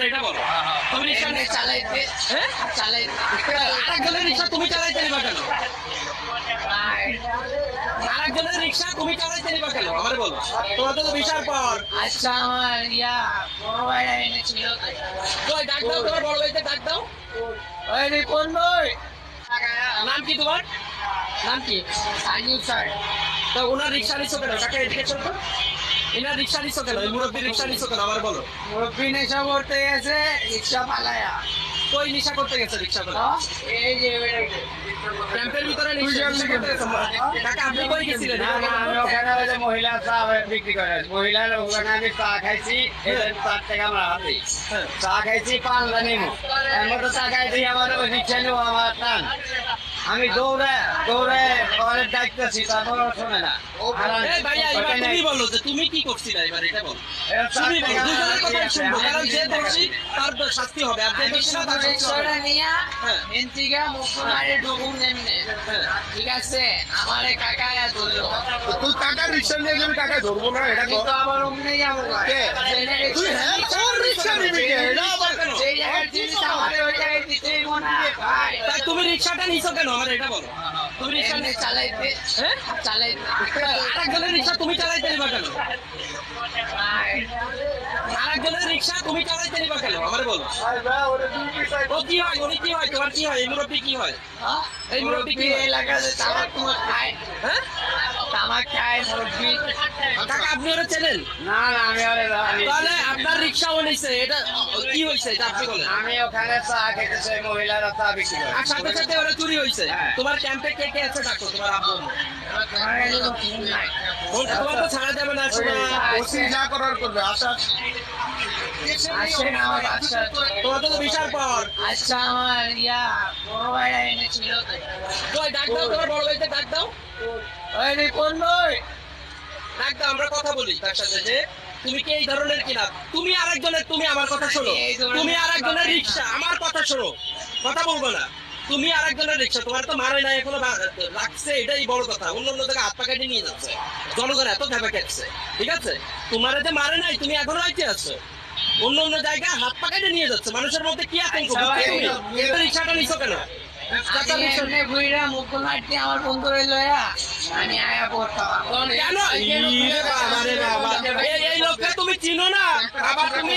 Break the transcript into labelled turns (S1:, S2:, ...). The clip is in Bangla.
S1: এটা বলো। তুমি রিক্সা
S2: চালাইতে
S1: হ্যাঁ
S2: চালাইতে
S1: আরেকজনের রিক্সা তুমি চালাইতে নিবা কেন? আরেকজনের রিক্সা তুমি চালাইতে নিবা কেন আমার বলো। তোমার তো বিশাল পাওয়ার।
S2: আচ্ছা আমার বড় ভাইরা এনেছিল
S1: কই ডাক দাও, তোমার বড় ভাইকে ডাক দাও।
S2: ওই রিপন ভাই
S1: নাম কি তোমার? নাম কি?
S2: সাইনিং স্যার
S1: তো ওনার রিক্সা নিছো কেন? কাকে এদিকে চলতো। এনার রিক্সা নিছো কেন? এই মুরব্বীর রিক্সা নিছো কেন আমার বলো।
S2: মুরব্বী নেশা করতে গেছে রিক্সা পালায়া
S1: কই নিশা করতে গেছে রিক্সা করে?
S2: এই যে
S1: ক্যাম্পের ভিতরে নিশা করতে গেছে। কাকা আপনি কই গেছিলেন?
S2: আমি ওখানে ওই যে মহিলা চা বিক্রি করে মহিলার ওখানে আমি চা খাইছি 4 টাকা আমার হাতে
S1: হ্যাঁ।
S2: চা খাইছি 5 নিমো এর মতো চা খাইছি আমার ওই রিক্সা নিও আমার টান আমি দৌড়ে ঘরের ডাকতেছি তারপর শোনে না
S1: এই ভাইয়া এবার তুমি বলো যে তুমি কি করছিলে এবার এটা বলো। তুমি বলো, দুজনের কথাই শুনবো, কারণ যে দোষী তার শাস্তি হবে, আর যে দোষী না তার শাস্তি হবে না। হ্যাঁ।
S2: ঠিক আছে আমার কাকা ধরলো
S3: তুই টাকা রিক্সা নিয়ে যাবি, টাকা ধরবো না এটা
S2: কিন্তু আমার অমনি যাবো
S3: তুই হ্যাঁ কোন রিক্সা নিবি কে? এটা আবার কেন?
S2: সেই জায়গায় জিনিস আমার ওই জায়গায় দিতেই মনে ভাই
S1: তাই তুমি রিক্সাটা নিছো কেন আমার এটা বলো। তুমি রিক্সা
S2: এমনি চালাইতে
S1: হ্যাঁ
S2: চালাইতে
S1: আরেকজনের রিক্সা তুমি চালাইতে নিবা কেন? আরেকজনের রিক্সা তুমি চালাইতে নিবা কেন আমার বলো। ও কি হয়, উনি কি হয়, তোমার কি হয়, এই মুরব্বী কি হয়? এই মুরব্বী কি হয়?
S2: এলাকাতে তামাক তোমার খায়
S1: হ্যাঁ
S2: তামাক খায় মুরব্বী
S1: কাকা আপনি ওরা চেনেন?
S2: না আমি আরে
S1: তাহলে আপনার রিক্সাও নিছে, এটা কি হয়েছে এটা আপনি বলেন।
S2: আমি ওখানে চা খেতেছি মহিলারা চা বিক্রি করে
S1: আর সাথে সাথে ওরা চুরি হয়েছে। তোমার ক্যাম্পে কে কে আছে ডাকো, তোমার আব্বু তোমার তো ছাড়া যাবে না শোনা।
S3: ওসি যা করার করবে আশা
S2: আসে না আমার বাচ্চা
S1: তোমার তো বিশাল পাওয়ার।
S2: আচ্ছা আমার বড় ভাইরা এনেছিল
S1: কই ডাক দাও, তোমার বড় ভাইকে ডাক দাও।
S2: ওই রিপন ভাই
S1: ডাক দাও, আমরা কথা বলি তার সাথে যে তুমি কি এই ধরনের কিনা। তুমি আরেকজনের, তুমি আমার কথা শোনো, তুমি আরেকজনের রিক্সা আমার কথা শোনো, কথা বলবো না। তুমি আরেকজনের রিক্সা, তোমার তো মারে নাই এখনো লাগছে, এটাই বড় কথা। অন্য অন্য জায়গায় হাত পাকাটি নিয়ে যাচ্ছে, জনগণ এত ভেবে খেচ্ছে, ঠিক আছে। তোমার যে মারে নাই, তুমি এখনো রাইতে আছো, অন্য অন্য জায়গায় হাত পাকাটি নিয়ে যাচ্ছে। মানুষের মধ্যে কি আতঙ্ক, তুমি রিক্সাটা নিছো কেন?
S2: এমনি ঘুরে মুকুল মারতে আমার বন্ধু লয়া আমি আয়া পড়তাম
S1: কেন? এই লোককে তুমি চিনো না আবার তুমি